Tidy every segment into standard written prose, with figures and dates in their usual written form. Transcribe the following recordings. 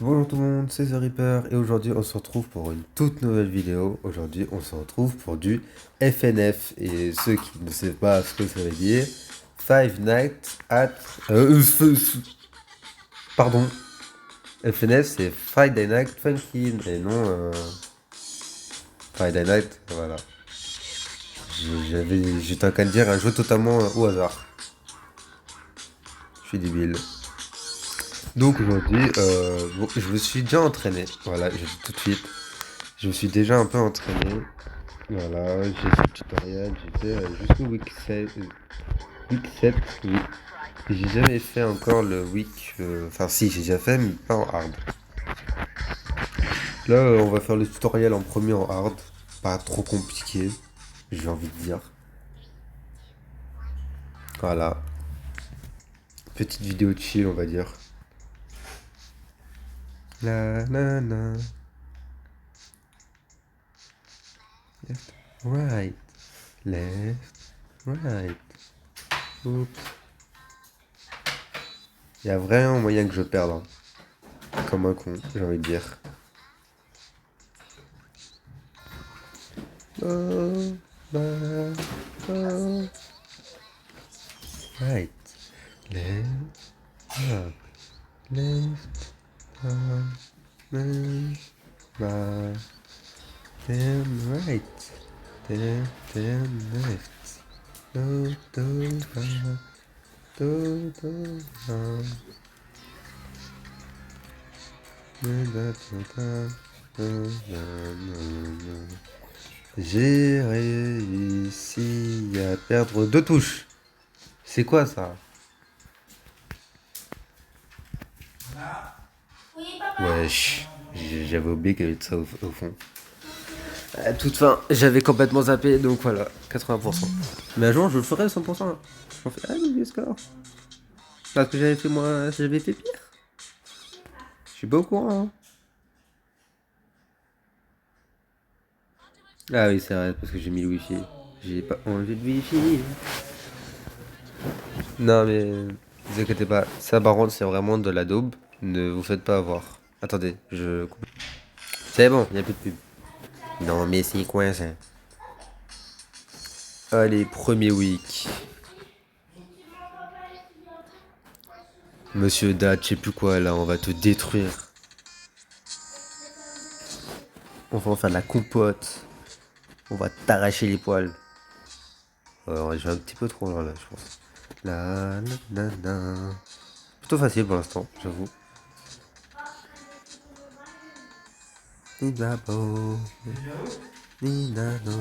Bonjour tout le monde, c'est The Reaper et aujourd'hui on se retrouve pour une toute nouvelle vidéo. Aujourd'hui on se retrouve pour du FNF et ceux qui ne savent pas ce que ça veut dire, Five Nights at... pardon, FNF c'est Friday Night Funkin' et non Friday Night, voilà. J'étais en train de dire un jeu totalement au hasard. Je suis débile. Donc aujourd'hui, bon, je me suis déjà entraîné, voilà, je dis tout de suite. Je me suis déjà un peu entraîné. Voilà, j'ai fait le tutoriel, j'ai fait jusqu'au week 7, oui. Et j'ai jamais fait encore le week... Enfin si, j'ai déjà fait, mais pas en hard. Là, on va faire le tutoriel en premier en hard. Pas trop compliqué, j'ai envie de dire. Voilà. Petite vidéo chill, on va dire. La la la. Left, right. Left, right. Oups. Il y a vraiment moyen que je perde, hein. Comme un con, j'ai envie de dire. Oh, bah, oh. Right, left, up, left, up, left, right, then right, then left, do, right, right, J'ai réussi à perdre deux touches. C'est quoi ça? Wesh, j'avais oublié qu'il y avait de ça au fond. À toute fin, j'avais complètement zappé, donc voilà, 80%. Mais un jour, je le ferai 100%. Je m'en fais, ah oui, le score. Parce que j'avais fait moi, j'avais fait pire. Je suis pas au courant. Hein. Ah oui, c'est vrai, parce que j'ai mis le wifi. J'ai pas enlevé le wifi. Non, mais ne vous inquiétez pas. Ça, par contre, c'est vraiment de la daube. Ne vous faites pas avoir. Attendez, je coupe. C'est bon, il n'y a plus de pub. Non, mais c'est quoi ça? Allez, premier week. Monsieur Dad, je sais plus quoi là, on va te détruire. On va en faire de la compote. On va t'arracher les poils. Ouais, je vais un petit peu trop loin là, je pense. La, la, la, la. Plutôt facile pour l'instant, j'avoue. Nidabo, Ninano,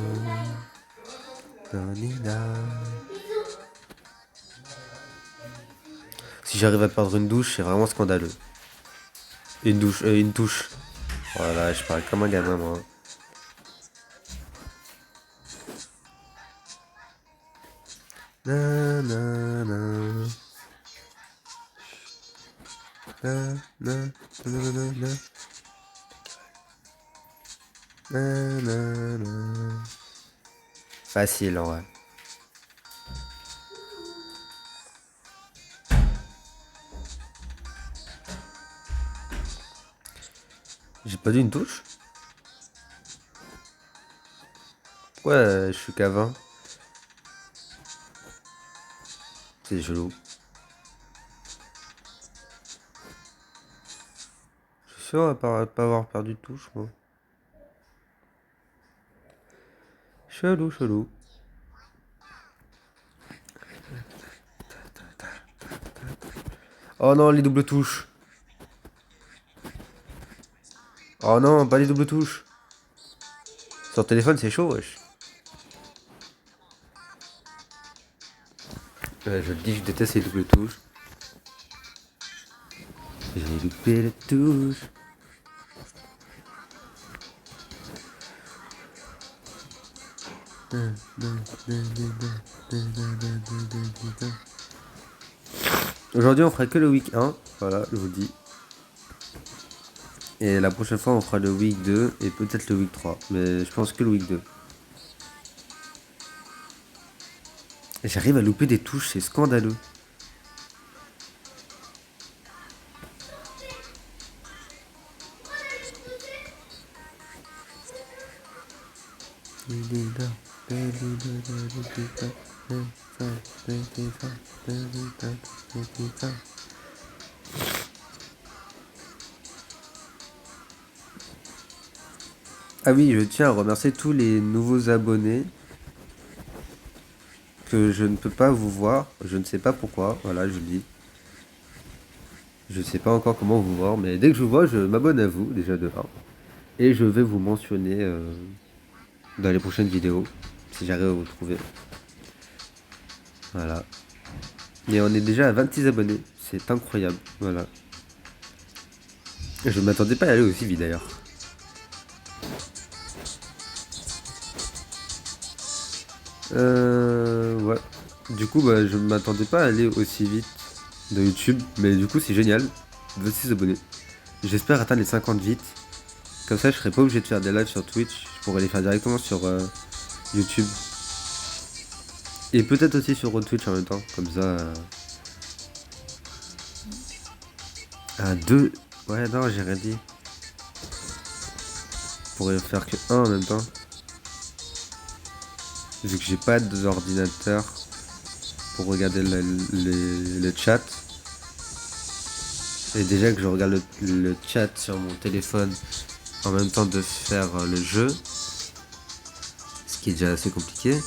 Nina. Si j'arrive à perdre une douche, c'est vraiment scandaleux. Une touche. Voilà, je parle comme un gamin, moi. Na, na, na. Na, na, na, na, na, na. Na, na, na. Facile, en vrai. J'ai pas dit une touche? Pourquoi je suis qu'à 20? C'est chelou. Je suis sûr à pas avoir perdu de touche, moi. Chelou, chelou. Oh non, les doubles touches. Oh non, pas les doubles touches. Sur téléphone, c'est chaud, wesh. Je le dis, je déteste les doubles touches. J'ai loupé les touches. Aujourd'hui, on fera que le week 1. Voilà, je vous le dis. Et la prochaine fois, on fera le week 2 et peut-être le week 3. Mais je pense que le week 2. J'arrive à louper des touches, c'est scandaleux. Ah oui, je tiens à remercier tous les nouveaux abonnés que je ne peux pas vous voir. Je ne sais pas pourquoi. Voilà, je le dis. Je ne sais pas encore comment vous voir, mais dès que je vous vois, je m'abonne à vous, déjà de 1. Et je vais vous mentionner dans les prochaines vidéos, si j'arrive à vous trouver. Voilà. Et on est déjà à 26 abonnés. C'est incroyable. Voilà. Je ne m'attendais pas à aller aussi vite d'ailleurs. Ouais. Du coup, bah, je m'attendais pas à aller aussi vite de YouTube. Mais du coup, c'est génial. 26 abonnés. J'espère atteindre les 50 vite. Comme ça, je serai pas obligé de faire des lives sur Twitch. Je pourrais les faire directement sur YouTube. Et peut-être aussi sur Twitch en même temps. Comme ça. À 2. Ouais, non, j'ai rien dit. Je pourrais faire que 1 en même temps. Vu que j'ai pas d'ordinateur pour regarder le chat. Et déjà que je regarde le chat sur mon téléphone en même temps de faire le jeu. Ce qui est déjà assez compliqué.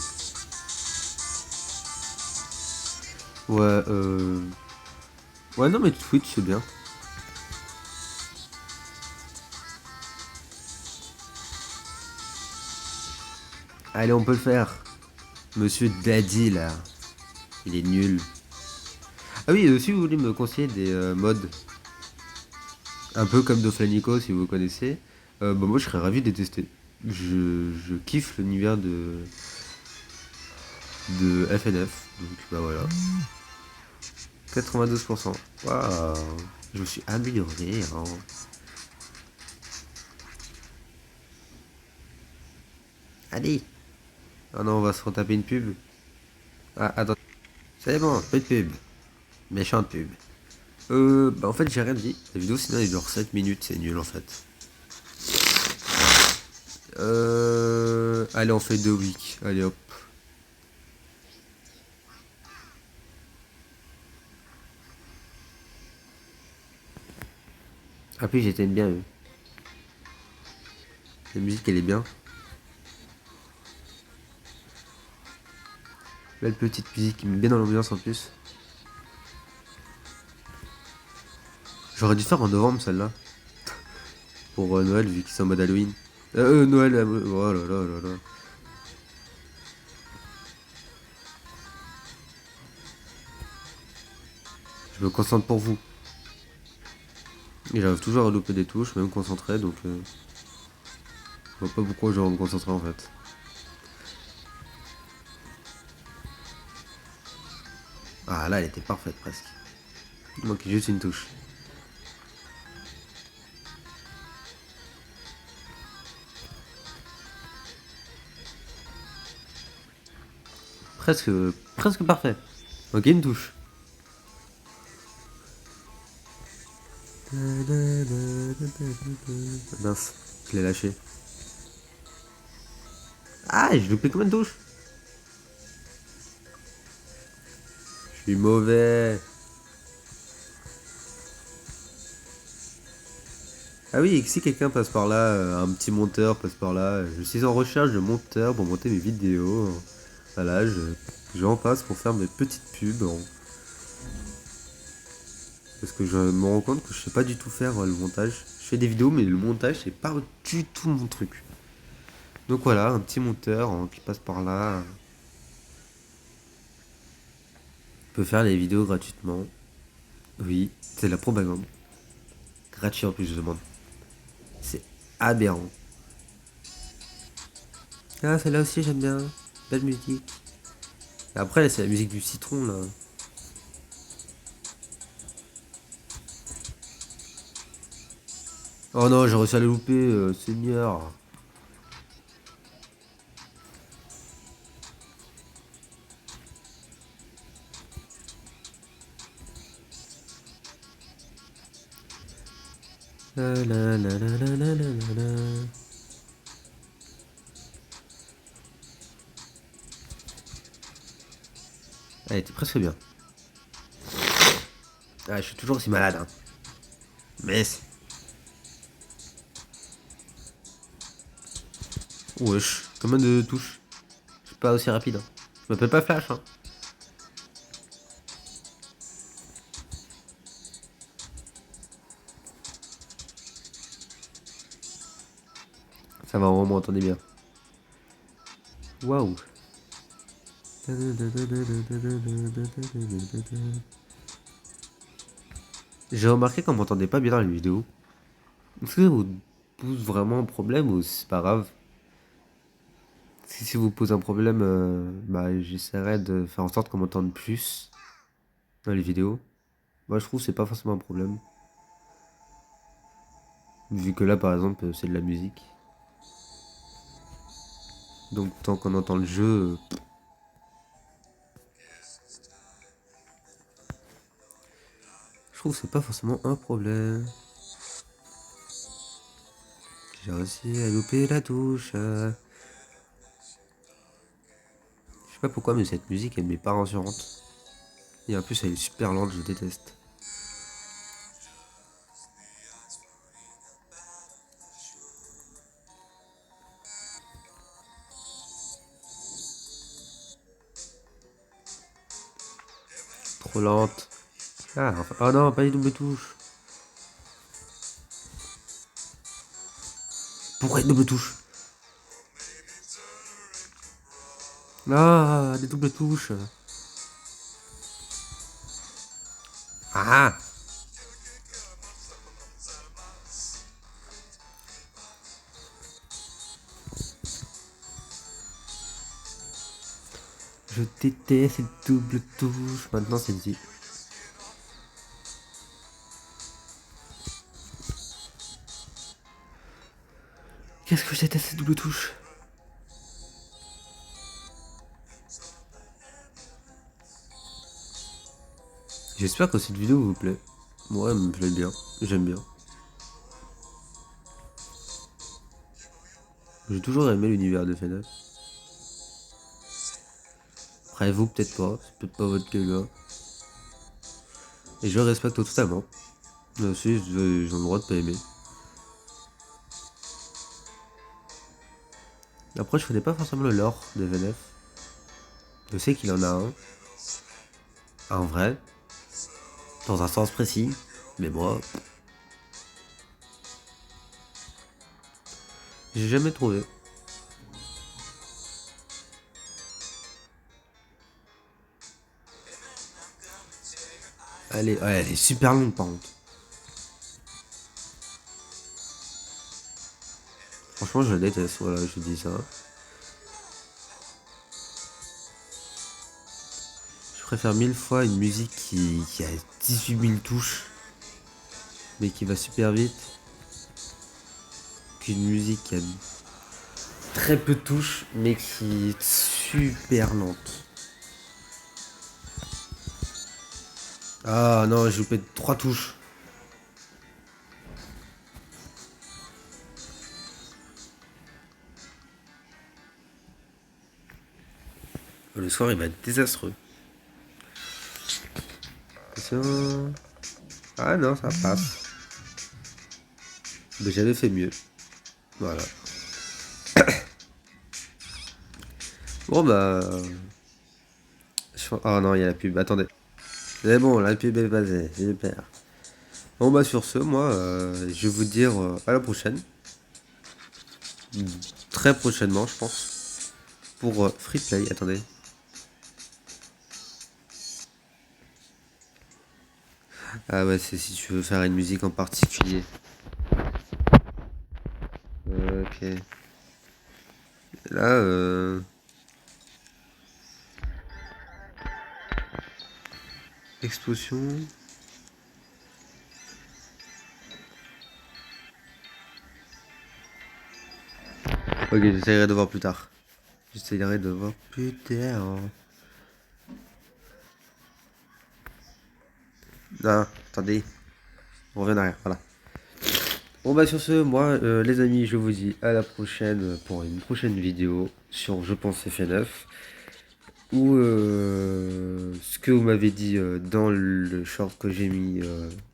Ouais, ouais, non, mais Twitch, c'est bien. Allez, on peut le faire. Monsieur Daddy, là. Il est nul. Ah oui, si vous voulez me conseiller des mods, un peu comme Doflamico, si vous connaissez, bah moi, je serais ravi de les tester. Je kiffe l'univers de FNF. Donc, bah voilà. 92%. Waouh. Je me suis amélioré, hein. Allez. Ah non, on va se retaper une pub. Ah, attends. C'est bon, pas de pub. Méchante pub. Bah en fait, j'ai rien dit. La vidéo, sinon, elle dure 7 minutes. C'est nul, en fait. Allez, on fait 2 weeks. Allez, hop. Ah, puis j'étais bien, eux. La musique, elle est bien. Belle petite musique qui met bien dans l'ambiance en plus. J'aurais dû faire en novembre, celle-là. Pour Noël, vu qu'ils sont en mode Halloween. Noël, oh là là là là. Je me concentre pour vous. Et j'arrive toujours à louper des touches, même concentré, donc je vois pas pourquoi je vais me concentrer en fait. Ah là, elle était parfaite presque. Il manquait juste une touche. Presque, presque parfait. Ok, une touche. Mince, je l'ai lâché. Ah, j'ai loupé combien de touches? Je suis mauvais. Ah oui, et que si quelqu'un passe par là, un petit monteur passe par là, je suis en recherche de monteur pour monter mes vidéos. Voilà, j'en passe pour faire mes petites pubs. Parce que je me rends compte que je sais pas du tout faire le montage. Je fais des vidéos, mais le montage, c'est pas du tout mon truc. Donc voilà, un petit monteur qui passe par là peut faire les vidéos gratuitement. Oui, c'est de la propagande. Gratuit en plus, je demande. C'est aberrant. Ah, celle-là aussi, j'aime bien. Belle musique. Et après, c'est la musique du citron, là. Oh non, j'ai réussi à la louper, Seigneur. La la la la la la la la. Elle était presque bien. Ah, je suis toujours aussi malade, hein. Mais... Wesh, combien de touches? Je suis pas aussi rapide, hein. Je m'appelle pas Flash, hein. Ça va, vraiment, entendez bien. Waouh. J'ai remarqué qu'on m'entendait pas bien dans les vidéos. Est-ce que ça vous pose vraiment un problème ou c'est pas grave? Si vous pose un problème, bah, j'essaierai de faire en sorte qu'on m'entende plus dans les vidéos. Moi, je trouve que c'est pas forcément un problème. Vu que là, par exemple, c'est de la musique. Donc, tant qu'on entend le jeu, je trouve que c'est pas forcément un problème. J'ai réussi à louper la touche. Je sais pas pourquoi, mais cette musique, elle me met pas rassurante. Et en plus, elle est super lente, je déteste. Trop lente. Ah, enfin, oh non, pas les doubles touches. Pourquoi les doubles touches? Ah, des doubles touches. Ah, je déteste ces doubles touches. Maintenant, c'est dit. Qu'est-ce que je déteste ces doubles touches? J'espère que cette vidéo vous plaît. Moi, elle me plaît bien. J'aime bien. J'ai toujours aimé l'univers de FNAF. Après, vous, peut-être pas. C'est peut-être pas votre cas. Et je respecte totalement. Mais aussi, j'ai le droit de pas aimer. Après, je connais pas forcément le lore de FNAF. Je sais qu'il en a un vrai, dans un sens précis. Mais moi, j'ai jamais trouvé. Elle est super longue par contre. Franchement, je la déteste, voilà, je dis ça. Je préfère mille fois une musique qui a 18 000 touches, mais qui va super vite, qu'une musique qui a très peu de touches, mais qui est super lente. Ah non, j'ai loupé 3 touches. Le soir, il va être désastreux. Attention. Ah non, ça passe. Mais j'avais fait mieux. Voilà. Bon bah... Oh non, il y a la pub. Attendez. C'est bon, la pub est passée. Super. Bon bah sur ce, moi, je vais vous dire à la prochaine. Très prochainement, je pense. Pour Free Play. Attendez. Ah ouais, c'est si tu veux faire une musique en particulier. Ok. Là, explosion. Ok, j'essaierai de voir plus tard. J'essaierai de voir plus tard. Non, attendez. On revient en arrière, voilà. Bon bah sur ce, moi les amis, je vous dis à la prochaine pour une prochaine vidéo sur Je pense FNF. ou ce que vous m'avez dit dans le short que j'ai mis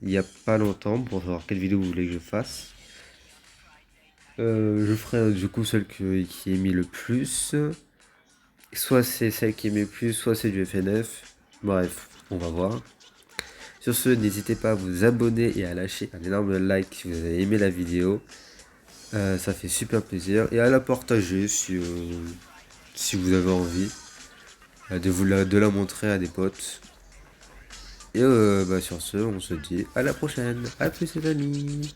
il y a pas longtemps pour savoir quelle vidéo vous voulez que je fasse. Je ferai du coup celle qui est mis le plus. Soit c'est celle qui aimait le plus, soit c'est du FNF. Bref, on va voir. Sur ce, n'hésitez pas à vous abonner et à lâcher un énorme like si vous avez aimé la vidéo. Ça fait super plaisir. Et à la partager si vous avez envie de la montrer à des potes. Et sur ce, on se dit à la prochaine. A plus les amis.